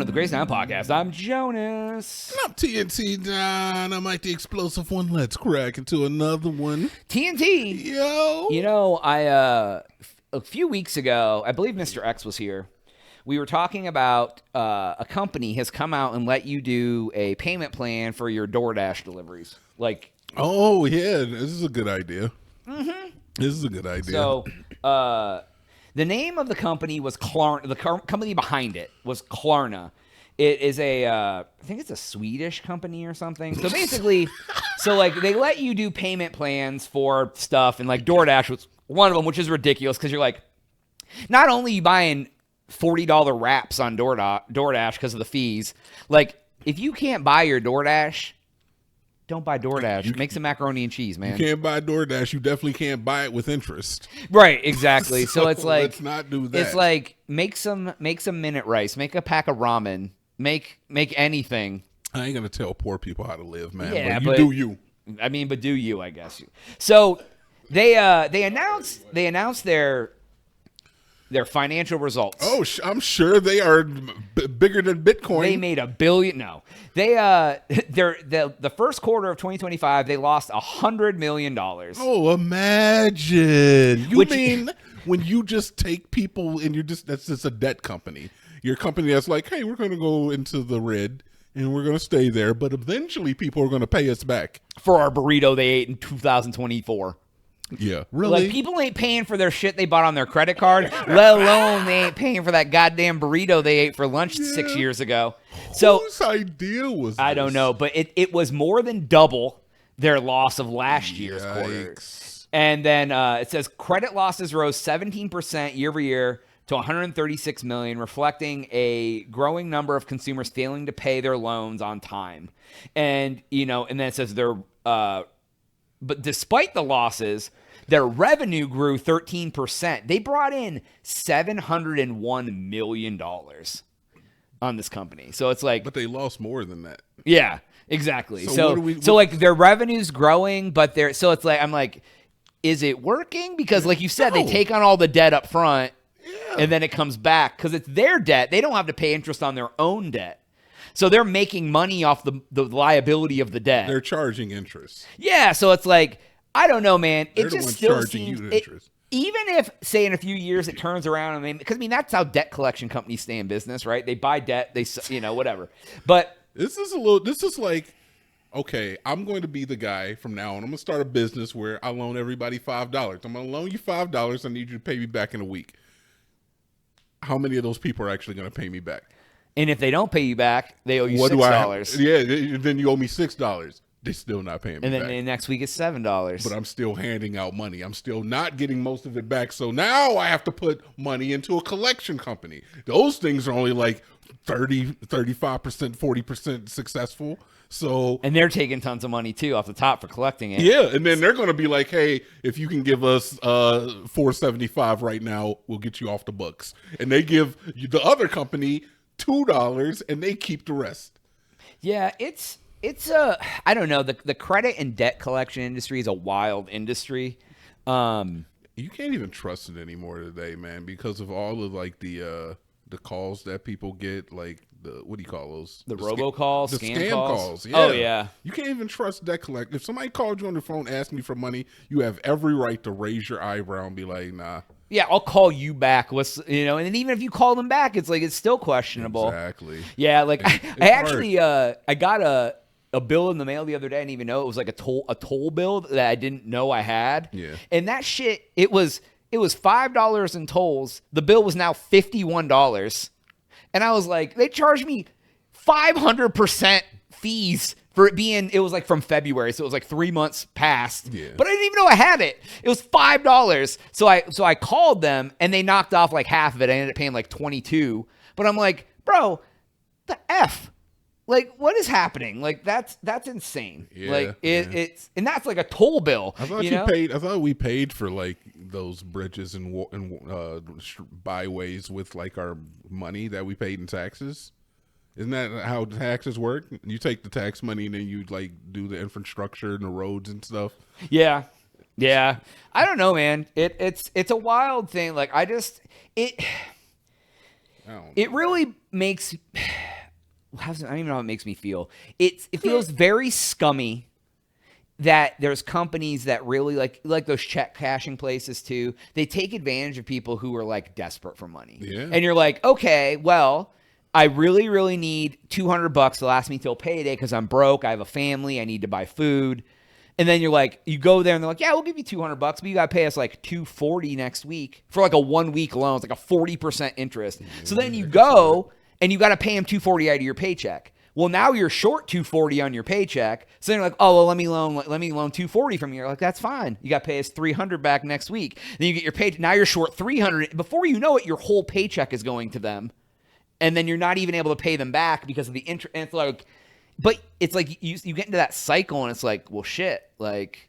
welcome to the Grace Down Podcast. I'm Jonas. And I'm TNT Don. I'm Mike the Explosive One. Let's crack into another one. TNT. Yo. You know, a few weeks ago, I believe Mr. X was here. We were talking about a company has come out and let you do a payment plan for your DoorDash deliveries. Oh, yeah. This is a good idea. Mm-hmm. This is a good idea. So, the name of the company was Klarna. The company behind it was Klarna. It is I think it's a Swedish company or something. So basically, they let you do payment plans for stuff, and DoorDash was one of them, which is ridiculous because you're not only are you buying $40 wraps on DoorDash because of the fees, if you can't buy your DoorDash, don't buy DoorDash. Make some macaroni and cheese, man. You can't buy DoorDash. You definitely can't buy it with interest. Right, exactly. So it's let's not do that. It's make some minute rice, make a pack of ramen, make anything. I ain't gonna tell poor people how to live, man. Yeah, but you do you. I mean, but do you? I guess. So they announced their financial results. Oh, I'm sure they are bigger than Bitcoin. They made $1 billion. No, they the first quarter of 2025 they lost $100 million. Oh, imagine! You mean when you just take people and that's just a debt company? Your company that's like, hey, we're going to go into the red and we're going to stay there, but eventually people are going to pay us back for our burrito they ate in 2024. Yeah, really? People ain't paying for their shit they bought on their credit card, let alone they ain't paying for that goddamn burrito they ate for lunch 6 years ago. So whose idea was this? I don't know, but it was more than double their loss of last year's quarter. And then it says credit losses rose 17% year over year to $136 million, reflecting a growing number of consumers failing to pay their loans on time. And and then it says but despite the losses, their revenue grew 13%. They brought in $701 million on this company. So it's but they lost more than that. Yeah, exactly. So their revenue's growing, but is it working? Because like you said, they take on all the debt up front, and then it comes back because it's their debt. They don't have to pay interest on their own debt. So they're making money off the liability of the debt. They're charging interest. Yeah, so it's I don't know, man. They're it just the still charging seems you interest. Even if, say, in a few years it turns around, because that's how debt collection companies stay in business, right? They buy debt, they whatever. But this is okay, I'm going to be the guy from now on. I'm going to start a business where I loan everybody $5. I'm going to loan you $5. I need you to pay me back in a week. How many of those people are actually going to pay me back? And if they don't pay you back, they owe you $6. Yeah, then you owe me $6. They're still not paying me back. And then next week it's $7. But I'm still handing out money. I'm still not getting most of it back. So now I have to put money into a collection company. Those things are only 30, 35%, 40% successful. And they're taking tons of money too off the top for collecting it. Yeah, and then they're going to be like, "Hey, if you can give us $4.75 right now, we'll get you off the books." And they give the other company $2, and they keep the rest. Yeah, it's I don't know. The credit and debt collection industry is a wild industry. You can't even trust it anymore today, man, because of all of the calls that people get, what do you call those? The robocalls, the scam calls. Yeah. Oh yeah. You can't even trust debt collect. If somebody called you on the phone asking you for money, you have every right to raise your eyebrow and be like, nah. Yeah, I'll call you back. And then even if you call them back, it's still questionable. Exactly. Yeah, I actually I got a bill in the mail the other day. I didn't even know it was a toll bill that I didn't know I had. Yeah. And that shit, it was $5 in tolls. The bill was now $51. And I was like, they charged me 500% fees for it was from February. So it was 3 months past. Yeah. But I didn't even know I had it. It was $5. So I called them and they knocked off half of it. I ended up paying $22. But I'm like, bro, the F. What is happening? That's insane. Yeah, it's and that's a toll bill. I thought I thought we paid for those bridges and byways with our money that we paid in taxes. Isn't that how taxes work? You take the tax money and then you do the infrastructure and the roads and stuff. Yeah. I don't know, man. It's a wild thing. It really makes. I don't even know how it makes me feel. It feels very scummy that there's companies that really like those check cashing places too. They take advantage of people who are like desperate for money. Yeah. And you're like, okay, well, I really, really need $200 to last me till payday because I'm broke. I have a family. I need to buy food. And then you're like, you go there and they're like, yeah, we'll give you $200, but you got to pay us like $240 next week for like a 1 week loan. It's like a 40% interest. So then you go and you got to pay them $240 out of your paycheck. Well, now you're short $240 on your paycheck. So then you're like, oh, well, let me loan $240 from you. You're like, that's fine. You got to pay us $300 back next week. Then you get your paycheck. Now you're short $300. Before you know it, your whole paycheck is going to them. And then you're not even able to pay them back because of the interest. And it's like, but it's like you get into that cycle and it's like, well, shit. Like,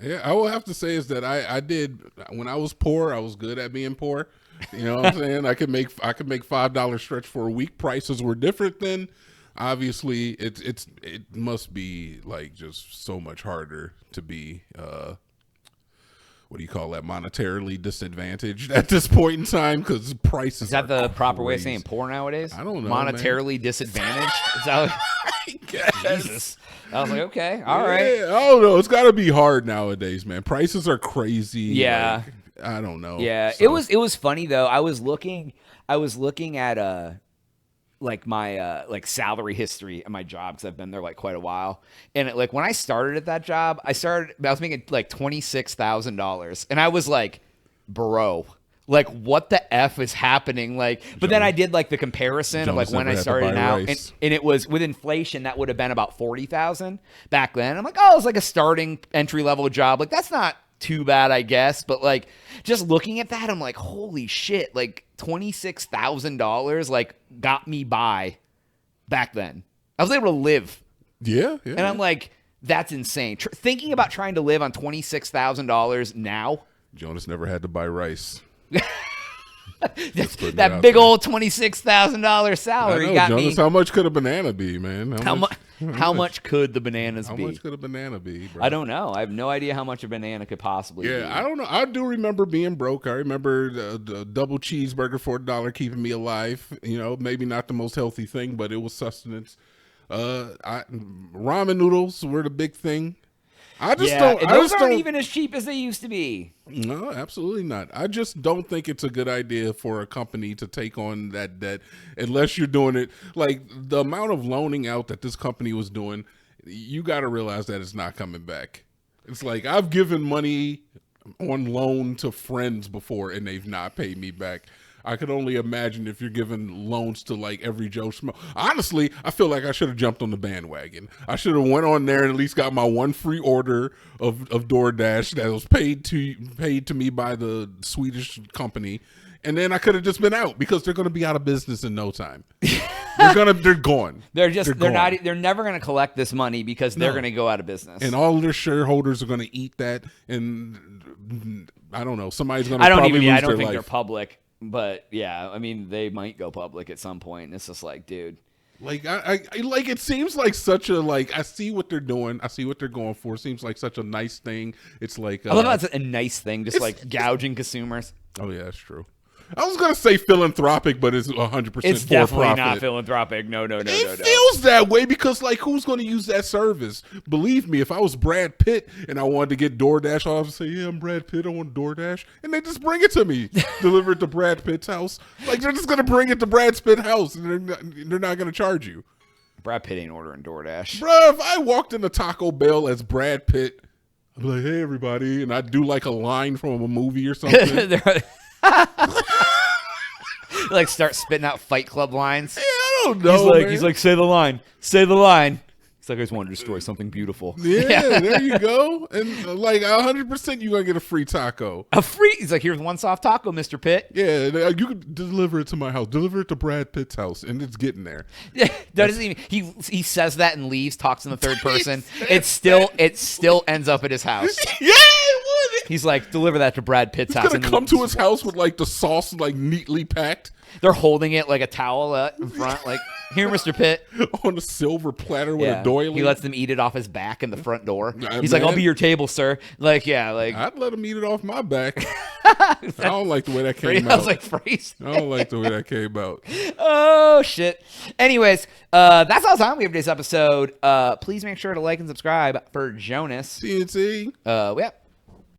yeah. I will have to say is that I did when I was poor. I was good at being poor. You know what I'm saying? I could make $5 stretch for a week. Prices were different then. Obviously, it must be like just so much harder to be what do you call that? Monetarily disadvantaged at this point in time because prices. Is that the proper way of saying poor nowadays? I don't know. Monetarily disadvantaged. Is that Jesus? I was like, okay, all right. I don't know. It's got to be hard nowadays, man. Prices are crazy. Yeah. Like, I don't know. Yeah. So. It was funny though. I was looking at like my like salary history at my job because I've been there like quite a while. And like when I started at that job, I was making like $26,000, and I was like, bro, like what the F is happening? Like, but then I did like the comparison of like when I started now, and it was with inflation that would have been about 40,000 back then. I'm like, oh, it's like a starting entry level job. Like that's not too bad, I guess. But like just looking at that, I'm like, holy shit, like $26,000 like got me by back then. I was able to live. Yeah. And I'm like, that's insane. Thinking about trying to live on $26,000 now. Jonas never had to buy rice. that big old $26,000 salary got Jonas, me. how much could a banana be, man? How much could the bananas be? How much could a banana be, bro? I don't know. I have no idea how much a banana could possibly be. Yeah, I don't know. I do remember being broke. I remember the double cheeseburger for $1 keeping me alive. You know, maybe not the most healthy thing, but it was sustenance. Ramen noodles were the big thing. Those aren't even as cheap as they used to be. No, absolutely not. I just don't think it's a good idea for a company to take on that debt unless you're doing it. Like the amount of loaning out that this company was doing, you got to realize that it's not coming back. It's like I've given money on loan to friends before and they've not paid me back. I could only imagine if you're giving loans to like every Joe Schmo. Honestly, I feel like I should have jumped on the bandwagon. I should have went on there and at least got my one free order of DoorDash that was paid to me by the Swedish company, and then I could have just been out because they're going to be out of business in no time. They're gone. They're never going to collect this money because they're going to go out of business, and all their shareholders are going to eat that. And I don't know. Somebody's going to. I don't think they're public. But yeah, I mean, they might go public at some point. And it's just like, dude, like I like it seems like such a like I see what they're doing. I see what they're going for. It seems like such a nice thing. It's like I love how it's a nice thing, just like gouging consumers. Oh yeah, that's true. I was gonna say philanthropic, but it's 100%. It's definitely not philanthropic. No. It feels that way because, like, who's gonna use that service? Believe me, if I was Brad Pitt and I wanted to get DoorDash, I would say, "Yeah, I'm Brad Pitt. I want DoorDash," and they just bring it to me, deliver it to Brad Pitt's house. Like they're just gonna bring it to Brad Pitt's house, and they're not gonna charge you. Brad Pitt ain't ordering DoorDash, bro. If I walked into Taco Bell as Brad Pitt, I'd be like, "Hey, everybody," and I'd do like a line from a movie or something. Like start spitting out Fight Club lines. Yeah, I don't know. He's like, say the line. Say the line. It's like I just wanted to destroy something beautiful. Yeah, there you go. And like 100%, you're gonna get a free taco. He's like, here's one soft taco, Mr. Pitt. Yeah, you can deliver it to my house. Deliver it to Brad Pitt's house, and it's getting there. Yeah, doesn't even. He says that and leaves. Talks in the third person. It still ends up at his house. Yeah, it would. He's like, deliver that to Brad Pitt's house. He's gonna come to his house with like the sauce like neatly packed. They're holding it like a towel in front, like, here, Mr. Pitt. On a silver platter with a doily. He lets them eat it off his back in the front door. He's like, I'll be your table, sir. Like, yeah, like. I'd let him eat it off my back. I don't like the way that came I out. was like, phrase. I don't like the way that came out. Oh shit. Anyways, that's all the time we have for today's episode. Please make sure to like and subscribe for Jonas. TNT. Yeah.